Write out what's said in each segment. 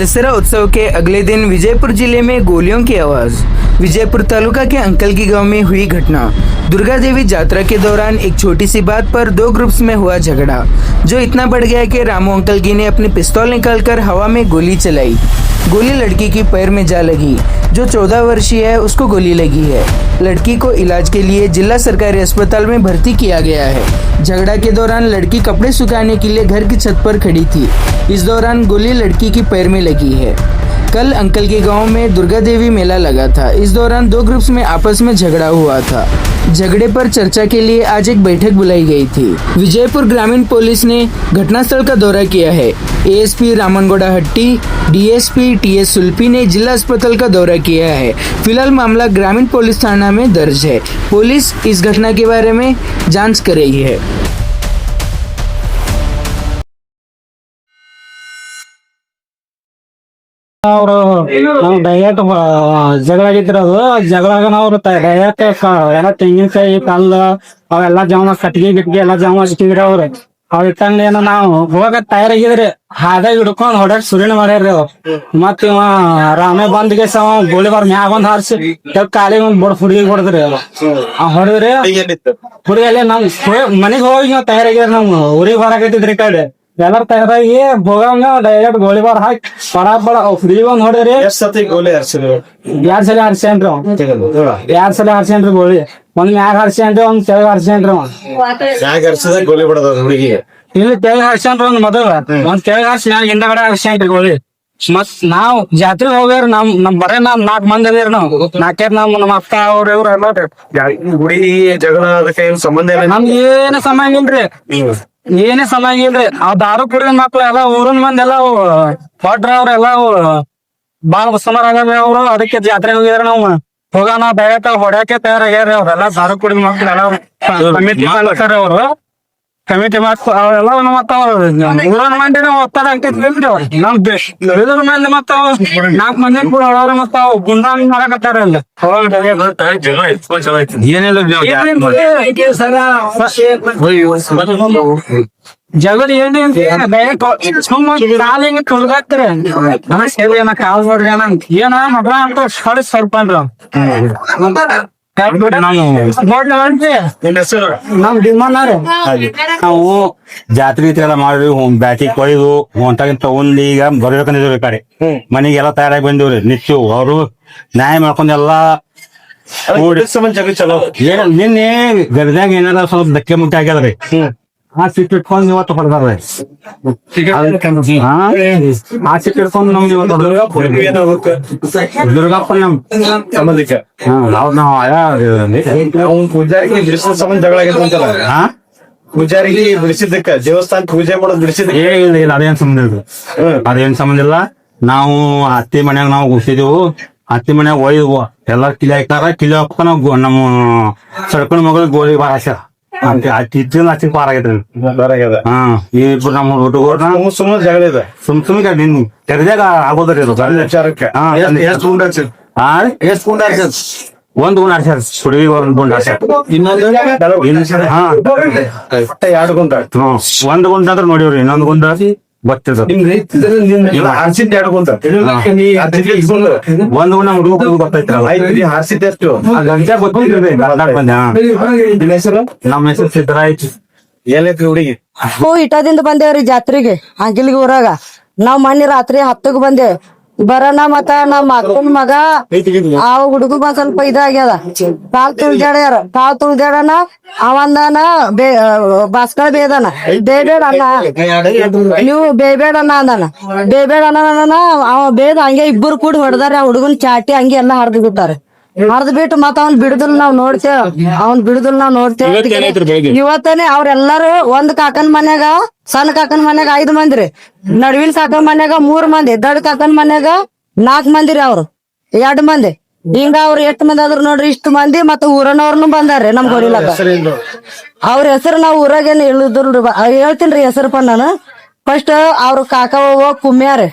दशहरा उत्सव के अगले दिन विजयपुर जिले में गोलियों की आवाज। विजयपुर तालुका के अंकल की गांव में हुई घटना। दुर्गा देवी यात्रा के दौरान एक छोटी सी बात पर दो ग्रुप्स में हुआ झगड़ा, जो इतना बढ़ गया कि रामू अंकल की ने अपनी पिस्तौल निकालकर हवा में गोली चलाई। गोली लड़की की पैर में जा लगी। जो 14 वर्षीय है उसको गोली लगी है। लड़की को इलाज के लिए जिला सरकारी अस्पताल में भर्ती किया गया है। झगड़ा के दौरान लड़की कपड़े सुखाने के लिए घर की छत पर खड़ी थी। इस दौरान गोली लड़की की पैर में लगी है। कल अंकल के गांव में दुर्गा देवी मेला लगा था। इस दौरान दो ग्रुप्स में आपस में झगड़ा हुआ था। झगड़े पर चर्चा के लिए आज एक बैठक बुलाई गई थी। विजयपुर ग्रामीण पुलिस ने घटनास्थल का दौरा किया है। एएसपी रामनगौड़ा हट्टी, डीएसपी टीएस सुल्पी ने जिला अस्पताल का दौरा किया है। फिलहाल मामला ग्रामीण पुलिस थाना में दर्ज है। पुलिस इस घटना के बारे में जांच कर रही है। ಅವರು ನಾವು ಡೈರೆಕ್ಟ್ ಜಗಳ ಆಗಿದ್ರದು ಜಗಳಾಗ ನಾವು ಡೈರೆಕ್ಟ್ ಎಲ್ಲ ತೆಂಗಿನಕಾಯಿ ಕಲ್ಲು ಅವೆಲ್ಲ ಜವನ ಕಟ್ಟಿಗೆ ಗಿಟ್ಟಿಗೆ ಎಲ್ಲ ಜವನ ಇಟ್ಟಿದ್ರಿ ಅವ್ರು ಅವ್ ಇಟ್ಟಂಗ ಏನೋ ನಾವು ಹೋಗಕ್ ತಯಾರಾಗಿದ್ರಿ ಹಾದಾಗ ಹಿಡ್ಕೊಂಡ್ ಹೊಡ್ಯಾಕ್ ಸುರಿಣ ಮಾಡ್ಯಾರ್ರಿ ಅವ್ ಮತ್ ಇವ ರಾಮೇ ಬಂದ್ಗೆ ಗೋಲಿ ಬಾರ್ ಮ್ಯಾಗ ಒಂದ್ ಹಾರಿಸಿ ಕಾಲಿಗೆ ಒಂದ್ ಬಡ್ ಹುಡುಗಿ ಹೊಡೆದ್ರಿ ಹೊಡೆದ್ರಿ ಹುಡುಗಿ ಅಲ್ಲೇ ನಮ್ ಮನೆಗ್ ಹೋಗಿ ನಾವ್ ತಯಾರಾಗಿದ್ರಿ ನಮ್ ಊರಿಗೆ ಹೊರಗಟ್ಟಿದ್ರಿ ಕಡೆ ಎಲ್ಲಾರು ತಯಾರಾಗಿ ಹೋಗಂಗ ಡೈರೆಕ್ಟ್ ಗೋಲಿ ಬಾರ್ ಹಾಕಿ ಬಡ ಫ್ರೀ ಒಂದ್ ಹೊಡೆದ್ರಿ ಗೋಲಿ ಹರ್ಸಿದ್ರು 2 ಸಲ ಹಾರ್ಸ್ಯಾನ್ರಿ ಅವ್ 2 ಸಲ ಹಾರ್ಸ್ಯಾನ್ರಿ ಗೋಲಿ ಒಂದ್ ಮ್ಯಾಗ ಹಾರ್ಸ್ಯಾನ್ರಿ ಒಂದ್ ತೆಳಗ್ ಹಾರ್ಸ್ಯಾನ್ರಿ ಅವ್ ಮ್ಯಾಗ ಹರ್ಸಿದ ಗೋಲಿ ಬಿಡದ ಹುಡುಗಿ ಇಲ್ಲಿ ತೆಳಗ್ ಹಾರ್ಸ್ಯಾನ್ರಿ ಒಂದ್ ಮೊದಲ ಒಂದ್ ತೆಳಗ್ ಹಾರ್ಸಿ ಮ್ಯಾಗ ಹಿಂದಗಡೆ ಹಾರ್ಸ್ಯಾನ್ರಿ ಗೋಲಿ ಮತ್ ನಾವ್ ಜಾತ್ರೆಗೆ ಹೋಗ್ಯಾರ ನಮ್ ಬರೇ 4 ಮಂದಿ ಅದೇರಿ ನಾವ್ 4 ನಮ್ಮ ಅಕ್ಕ ಅವ್ರ ಇವ್ರ ಎಲ್ಲ ಗುಡಿ ಜಗಳ ಅದಕ್ಕೆ ಏನ್ ಸಂಬಂಧ ಇಲ್ಲ ನಮ್ಗೆ ಏನ ಸಂಬಂಧ ಇಲ್ರಿ ಏನೇ ಸಂಬಂಧ ಇಲ್ರಿ ಅವ್ ದಾರು ಕುಡಿದ ಮಕ್ಳು ಎಲ್ಲ ಊರಿನ ಮಂದಿ ಎಲ್ಲ ಕೊಟ್ರ ಅವ್ರೆಲ್ಲ ಬಾಳ ಸುಮಾರು ಆಗ್ಯಾರ ಅವ್ರು ಅದಕ್ಕೆ ಜಾತ್ರೆಗೆ ಹೋಗಿದಾರ ನಾವು ಹೋಗೋಣ ಡೈರೆಕ್ಟ್ ಹೊಡ್ಯಾಕೆ ತಯಾರಾಗ್ಯಾರ ಅವ್ರೆಲ್ಲ ದಾರು ಕುಡಿದ ಮಕ್ಳು ಎಲ್ಲ ಕಮಿಟಿ ಮಾಡ್ತಾರ ಅವ್ರು ಕಮಿಟಿ ಮಾಡ್ಕೊ ಅವೆಲ್ಲ ಮತ್ತ ಊರಿನ ಮಂದಿನ ಒತ್ತಡ ಆಗ್ತೈತಿ ಅವ್ರು ನಮ್ ಉಳಿದ್ರ ಮಂದಿ ಮತ್ತ 4 ಮಂದಿ ಕೂಡ ಅವ್ರ ಮತ್ತ ಗುಂಡಾಂಗ್ ಮಾಡಕತ್ತಾರ ಅಲ್ಲ ಜಗಳ ಏನೇನ್ರಿ ಕಾಲಿಂಗ ತುಳ್ಗಾಕ್ತಾರೆ ಏನ ಕಾಲ್ ನೋಡ್ರಿ ಏನ ಮಗ ಅಂತ ಹೊಳಿ ಸರ್ಪಂಡ್ರ ನಮ್ ಡಿಮಾಂಡ್ ನಾವು ಜಾತ್ರೆ ಎಲ್ಲ ಮಾಡಿ ಬ್ಯಾಟಿ ಕೊಯ್ದು ಹೊಂಟಾಗಿನ ತಗೊಂಡ್ ಈಗ ಬರ್ಬೇಕಂದಿದ್ರಿ ಕಡೆ ಮನೆಗೆಲ್ಲ ತಯಾರಾಗಿ ಬಂದಿವ್ರಿ ನಿತ್ಯ ಅವರು ನ್ಯಾಯ ಮಾಡ್ಕೊಂಡೆಲ್ಲ ನಿನ್ನೆ ಗರ್ದಾಗ ಏನಾರ ಸ್ವಲ್ಪ ಧಕ್ಕೆ ಮುಟ್ಟಿ ಆಗ್ಯದ್ರಿ ಆ ಸಿಟ್ ಇಟ್ಕೊಂಡ್ ಇವತ್ತು ಹೊಡೆದಾರ್ರಿ ಆ ಸಿಟ್ ಇಟ್ಕೊಂಡ್ ನಮ್ಗೆ ಇವತ್ತು ದುರ್ಗಪ್ಪ ನಮ್ ಸಂಬಂಧಿಕ ಸಂಬಂಧ ಜಗಳ ಆಗೈತೆ ಅಂತಲ್ಲ ಪೂಜಾರಿಗೆ ಬಿಡಿಸಿದ್ದಕ್ಕ ದೇವಸ್ಥಾನ ಪೂಜೆ ಮಾಡೋದು ಬಿಡಿಸಿದ್ದಕ್ಕೆ ಇಲ್ಲ ಅದೇನ್ ಸಂಬಂಧ ಇಲ್ಲ ಅದೇನ್ ಸಂಬಂಧ ಇಲ್ಲ ನಾವು ಅತ್ತಿ ಮನ್ಯಾಗ ನಾವು ಕೂಸಿದೆವು ಅತ್ತಿ ಮನ್ಯಾಗ ಒಯ್ದು ಎಲ್ಲಾ ಕಿಲಿ ಹಾಕ್ತಾರ ಕಿಲಿ ಹಾಕ ನಾವು ನಮ್ಮ ಸಡ್ಕೊಂಡ್ ಮಗಳು ಗೋಲಿ ಬಾರ ಹಾಕ್ಯಾರ ಅಚ್ಚಿ ಪಾರ ಆಗೈತ್ರಿ ಇಬ್ರು ನಮ್ಮ ಹುಡುಗರ್ನ ಸುಮ್ಮನೆ ಜಗಳ ಇದೆ ಸುಮ್ನೆ ನಿನ್ ತೆರೆದಾಗ ಆಗೋದ್ರಿ ಅದು ವಿಚಾರಕ್ಕೆ ಎಷ್ಟು ಗುಂಡ ಒಂದ್ ಗುಂಡ ಹಾರ್ಸ್ಯಾರ ಹುಡುಗಿ ಒಂದ್ ಗುಂಡ ಹಾರ್ಸ್ಯಾರ ಎರಡು ಗುಂಡ ಒಂದ್ ಗುಂಡ ಅಂದ್ರೆ ನೋಡಿವ್ರಿ ಇನ್ನೊಂದ್ ಗುಂಡ ಗೊತ್ತಿದ ಹಾರ್ಸಿದ್ ಎರಡು ಗುಂಡ ಒಂದ್ ಗುಂಡ ಹುಡುಗ ಗೊತ್ತೈತ್ರಲ್ಲ ಹಾರ್ಸಿದ್ದೆ ಎಷ್ಟು ಗಂಟೆ ಗೊತ್ತಿದ್ರಿ ನಮ್ಮ ಹೆಸರು ಸಿದ್ದರಾಯ್ತು ಏನೈತ್ರಿ ಹುಡುಗಿ ಇಟದಿಂದ ಬಂದೇವ್ರಿ ಜಾತ್ರೆಗೆ ಅಂಕಿಲ್ಗಿ ಊರಾಗ ನಾವ್ ಮೊನ್ನೆ ರಾತ್ರಿ 10ಕ್ಕೆ ಬಂದೇವ್ ಬರೋಣ ಮತ್ತ ನಮ್ ಅಕ್ಕನ ಮಗ ಆ ಹುಡುಗ ಒಂದ್ ಸ್ವಲ್ಪ ಇದಾಗ್ಯದ ಕಾಲ್ ತುಳ್ದ್ಯಾಡನ ಅವಂದನ ಬಾಸ್ಕಳ ಬೇದನ ಬೇಬೇಡ ಅಣ್ಣ ನೀವು ಬೇಬೇಡ ಅಣ್ಣ ಅಂದನ ಬೇಬೇಡ ಅಣ್ಣ ಅವ ಬೇದ ಹಂಗೆ ಇಬ್ಬರು ಕೂಡಿ ಹೊಡೆದಾರ ಆ ಹುಡುಗನ್ ಚಾಟಿ ಹಂಗೆ ಎಲ್ಲಾ ಹರಿದು ಬಿಟ್ಟಾರ ಹರಿದ್ ಬಿಟ್ಟು ಮತ್ತ ಅವ್ನ್ ಬಿಡುದಿಲ್ಲ ನಾವ್ ನೋಡ್ತೇವ್ ಇವತ್ತನೇ ಅವ್ರೆಲ್ಲಾರು ಒಂದ್ ಕಾಕನ್ ಮನ್ಯಾಗ ಸಣ್ಣ ಕಾಕನ್ ಮನ್ಯಾಗ 5 ಮಂದಿ ರೀ ನಡುವಿನ ಕಾಕನ್ ಮನ್ಯಾಗ 3 ಮಂದಿ ದೊಡ್ಡ ಕಾಕನ್ ಮನ್ಯಾಗ 4 ಮಂದಿ ರೀ ಅವ್ರು 2 ಮಂದಿ ಹಿಂಗ ಅವ್ರು 8 ಮಂದಿ ಆದ್ರು ನೋಡ್ರಿ ಇಷ್ಟು ಮಂದಿ ಮತ್ತ ಊರನವ್ರನು ಬಂದಾರ್ರಿ ನಮ್ ಗೋಡಿಲಾಗ ಅವ್ರ ಹೆಸರು ನಾವ್ ಊರಾಗೇನ್ ಇಳುದ್ರಿ ಹೇಳ್ತೀನ್ರಿ ಹೆಸರಪ್ಪ ನಾನು ಫಸ್ಟ್ ಅವ್ರ ಕಾಕ ಕುಮ್ಯಾ ರೀ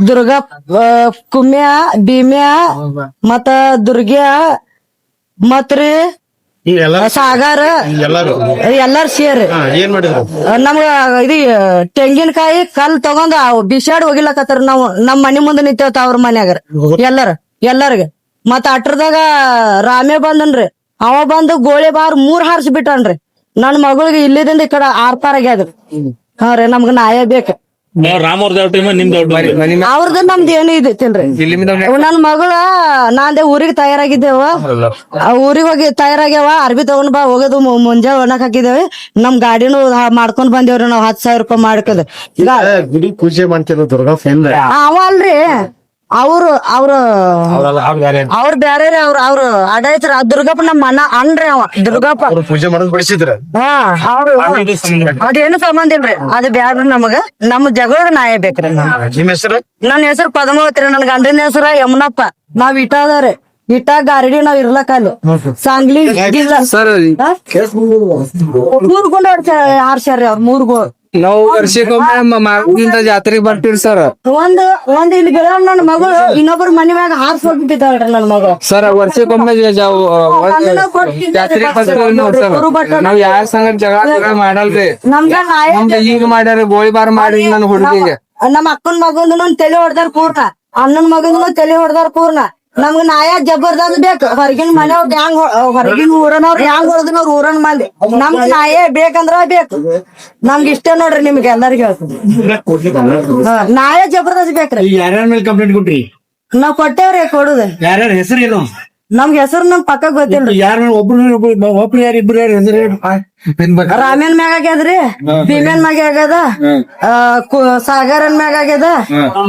ದುರ್ಗಾ ಕುಮ್ಯಾ ಭೀಮ್ಯಾ ಮತ್ತ ದುರ್ಗ್ಯಾ ಮತ್ರಿ ಸಾಗಾರ ಎಲ್ಲಾರು ಸೇರಿ ಏನ್ ಮಾಡಿದ್ರು? ನಮ್ಗ ಇದು ತೆಂಗಿನಕಾಯಿ ಕಲ್ ತಗೊಂಡ್ ಬಿಸಾಡ್ ಹೋಗಿಲಕತ್ತಾರ. ನಾವು ನಮ್ ಮನಿ ಮುಂದೆ ನಿಂತೇವತ್ತ ಅವ್ರ ಮನ್ಯಾಗ ಎಲ್ಲಾರ್ಗ ಮತ್ತ ಅಟ್ರದಾಗ ರಾಮೇ ಬಂದನ್ರಿ. ಅವ ಬಂದು ಗೋಳಿ ಬಾರ್ 3 ಹಾರ್ಸಿ ಬಿಟ್ಟನ್ರಿ. ನನ್ ಮಗಳಿಗೆ ಇಲ್ಲಿದಿಂದ ಈ ಕಡೆ ಆರ್ಪಾರ್ ಆಗ್ಯಾದ್ರಿ. ಹಾ ರೀ ನಮ್ಗ ನ್ಯಾಯ ಬೇಕ. ಅವ್ರದ್ದು ನಮ್ದು ಏನು ಇದಿತ್ತಿಲ್ರಿ. ನನ್ ಮಗಳ ನಾಂದೆ ಊರಿಗೆ ತಯಾರಾಗಿದ್ದೇವ. ಊರಿಗೆ ಹೋಗಿ ತಯಾರಾಗ್ಯಾವ. ಅರ್ಬಿ ತಗೊಂಡ್ ಬಾ ಹೋಗೋದು ಮುಂಜಾನೆ ಒಣಕ್ ಹಾಕಿದೇವಿ. ನಮ್ ಗಾಡಿನೂ ಮಾಡ್ಕೊಂಡ್ ಬಂದೇವ್ರಿ ನಾವ್ 10,000 ರೂಪಾಯಿ ಮಾಡ್ಕದ. ಗುಡಿ ಪೂಜೆ ಮಾಡ್ತಿರೋ ದುರ್ಗಾ ಫ್ಯಾನ್ ಅವ ಅಲ್ರಿ ಅವ್ರು ಬ್ಯಾರೆ ರೀ. ಅವ್ರು ಅಡ ಐತ್ರಿ. ದುರ್ಗಪ್ಪ ನಮ್ಮ ಅನ್ರಿ ಅವ ದುರ್ಗಪ್ಪ. ಪೂಜೆ ಮಾಡೋದ್ ಬಿಡಿಸಿದ್ರ? ಹಾ ಅದೇನು ಸಂಬಂಧ ಇಲ್ರಿ. ಅದು ಬ್ಯಾಡ್ರಿ ನಮಗ. ನಮ್ ಜಗಳ ನ್ಯಾಯ ಬೇಕ್ರಿ. ನಿಮ್ ಹೆಸರು? ನನ್ನ ಹೆಸರು ಪದ್ಮಾವತಿ. ನನ್ ಗಂಡನ ಹೆಸರ ಯಮನಪ್ಪ. ನಾವ್ ಇಟ್ಟಾದಾರೆ ಇಟ್ಟ ಗಾಡಿ ನಾವ್ ಇರ್ಲಕ್ಕ ಅಲ್ಲಿ ಸಾಂಗ್ಲಿ ಸರ್ 3 ಗುಂಡ ಹಾರ್ಸ್ಯಾರ್ರಿ ಅವ್ರ 3 ಗೋ. ನಾವು ವರ್ಷಕ್ಕೊಮ್ಮೆ ಮಾರ್ಗದಿಂದ ಜಾತ್ರೆಗೆ ಬರ್ತೀವಿ ಸರ್. ಒಂದ್ ಇಲ್ಲಿ ಗಿಡ ನನ್ ಮಗಳು ಇನ್ನೊಬ್ರ ಮನಿ ಮ್ಯಾಗ ಹಾರ್ಸ್ ಹೋಗ್ಬಿದ್ದಾಳ್ರಿ ನನ್ ಮಗಳು. ಸರ್ ವರ್ಷಕ್ಕೊಮ್ಮೆ ಜಾತ್ರೆಗೆ ಬರ್ತೀವಿ. ನಾವ್ ಯಾರ ಸಂಗ ಜಗಳ ಮಾಡಲ್ರಿ. ನಮ್ಗ ನ್ಯಾಯ ಈಗ ಮಾಡ್ಯಾರ ಗೋಳಿಬಾರ್ ಮಾಡಿ ನನ್ ಹುಡುಗಿಗೆ. ನಮ್ಮ ಅಕ್ಕನ ಮಗಂದು ತಲೆ ಹೊಡ್ದಾರ ಪೂರ್ಣ. ಅಣ್ಣನ ಮಗಂದು ತಲೆ ಹೊಡ್ದಾರ ಪೂರ್ಣ. ನಮ್ಗ ನ್ಯಾಯ ಜಬರ್ದಸ್ತ್ ಬೇಕು. ಹೊರಗಿನ ಮನೆಯವ್ರ ಹ್ಯಾಂಗ್ ಹೊರಗಿನ ಊರನವ್ರ ಹ್ಯಾಂಗ್ ಹೊಡೆದ್ನವ್ರ ಊರನ್ ಮಂದಿ ನಮ್ಗ ನ್ಯಾಯ ಬೇಕಂದ್ರ ಬೇಕು. ನಮ್ಗ ಇಷ್ಟ ನೋಡ್ರಿ. ನಿಮ್ಗೆ ಎಲ್ಲರಿಗೂ ನ್ಯಾಯ ಜಬರ್ದಸ್ತ್ ಬೇಕ್ರಿ. ಯಾರ್ಯಾರ ಮೇಲೆ ಕಂಪ್ಲೇಂಟ್ ಕೊಟ್ರಿ? ನಾವ್ ಕೊಟ್ಟೇವ್ರಿ ಕೊಡುದ. ಯಾರ್ಯಾರ ಹೆಸರು ಏನು? ನಮ್ಗೆ ಹೆಸರು ನಮ್ ಪಕ್ಕ ಗೊತ್ತಿಲ್ರಿ. ಯಾರ ಒಬ್ರು ಯಾರು ಇಬ್ರು ಯಾರು ಹೆಸರು? ರಾಮೇನ್ ಮ್ಯಾಗ ಆಗ್ಯದ್ರಿ. ಭೀಮೇನ್ ಮ್ಯಾಗ ಆಗ್ಯದ. ಸಾಗರನ್ ಮ್ಯಾಗ ಆಗ್ಯದ.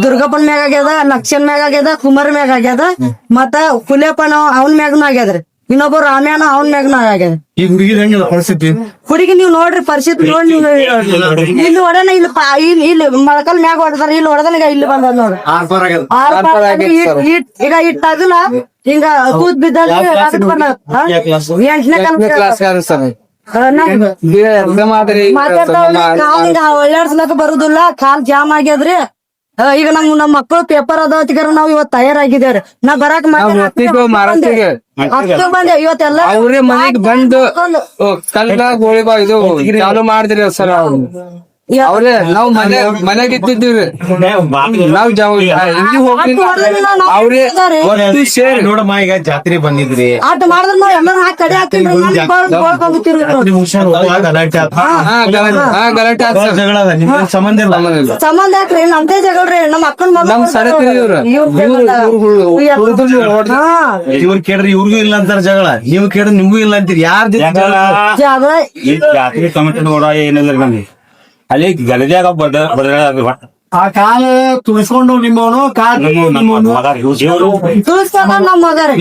ದುರ್ಗಪ್ಪನ್ ಮ್ಯಾಗ ಆಗ್ಯದ. ಲಕ್ಷನ್ ಮ್ಯಾಗ ಆಗ್ಯದ. ಕುಮಾರ್ ಮ್ಯಾಗ ಆಗ್ಯದ. ಮತ್ತ ಕುಲೆಪ್ಪನ ಅವನ್ ಮ್ಯಾಗನು ಆಗ್ಯದ್ರಿ. ಇನ್ನೊಬ್ಬ ರಾಮ್ಯಾನ ಅವನ್ ಮ್ಯಾಗನು ಆಗ್ಯದ. ಈ ಹುಡುಗಿ ಹೆಂಗಿಲ್ಲ ಪರಿಸ್ಥಿತಿ? ಹುಡುಗಿ ನೀವ್ ನೋಡ್ರಿ ಪರಿಸ್ಥಿತಿ ನೋಡಿ. ಇಲ್ಲಿ ಹೊಡನ ಇಲ್ಲಿ ಮೊಳಕಲ್ ಮ್ಯಾಗ ಹೊಡೆದಾರ. ಇಲ್ಲಿ ಹೊಡೆದನ ಈಗ ಇಲ್ಲಿ ಬಂದ ನೋಡ್ರಿ. ಈಗ ಇಟ್ಟಗಲ ಹಿಂಗ ಕೂತ್ ಬಿದ್ದ 8ನೇ ಕ್ಲಾಸ್ ಸರ್. ಒಳ್ಳಾಡ್ಸ್ಲಕ್ ಬರುದಿಲ್ಲ. ಕಾಲ್ ಜಾಮ್ ಆಗ್ಯದ್ರಿ. ಈಗ ನಮ್ಮ ಮಕ್ಕಳು ಪೇಪರ್ ಅದಾವತ್ತಿಗಾರ ನಾವ್ ಇವತ್ ತಯಾರಾಗಿದ್ದೇವ್ರಿ. ನಾ ಬರಾಕ್ ಬಂದೆ ಇವತ್ತೆಲ್ಲ ಅವ್ರೇ ಮನೆಗ್ ಬಂದು ಕಲ್ಲ ಗೋಳಿಬಾ ಇದು ಚಾಲು ಮಾಡಿದ್ರಿ ಸರ್. ಅವ್ರೇ ನಾವ್ ಮನೆಗ್ ಇದ್ದಿದ್ದೀವ್ರಿ. ನಾವ್ ಅವ್ರೇ ಸೇರಿ ನೋಡಮ್ಮ ಈಗ ಜಾತ್ರೆ ಬಂದಿದ್ರಿ. ಆಟ ಮಾಡಿದ್ರ ನಾವ್ ಎಲ್ಲರೂ ಹಾಕಿ ಕಡೆ ಹಾಕಿದ್ರಿ. ಗಲಾಟೆ ಆತ್ ಸರ್. ಜಗಳ ಅದ, ನಿಮ್ಗೆ ಸಂಬಂಧ ಇಲ್ಲ. ಸಂಬಂಧ ಯಾಕ್ರಿ? ನಮ್ದೇ ಜಗಳ್ರಿ. ನಮ್ ಅಕ್ಕನ ನಮ್ ಸರ ಇವ್ರು ಕೇಳ್ರಿ ಇವ್ರಿಗೂ ಇಲ್ಲ ಅಂತಾರ ಜಗಳ. ನೀವು ಕೇಳ್ರಿ ನಿಮ್ಗೂ ಇಲ್ಲ ಅಂತೀರಿ. ಯಾರ ಜಗಳ ಜಾತ್ರೆ ಕಮಿಟಿ ನೋಡ ಏನಿಲ್ಲ ನಮ್ಗೆ. ಅಲ್ಲಿ ಗಲದ್ಯಾಗ ಆ ಕಾಲ ತುಳಿಸ್ಕೊಂಡು ನಿಮ್ಮವನು ಕಾಲ್ ಮಗ ತುಳಿಸ್ತಾರ ನಮ್ ಮಗರಿ.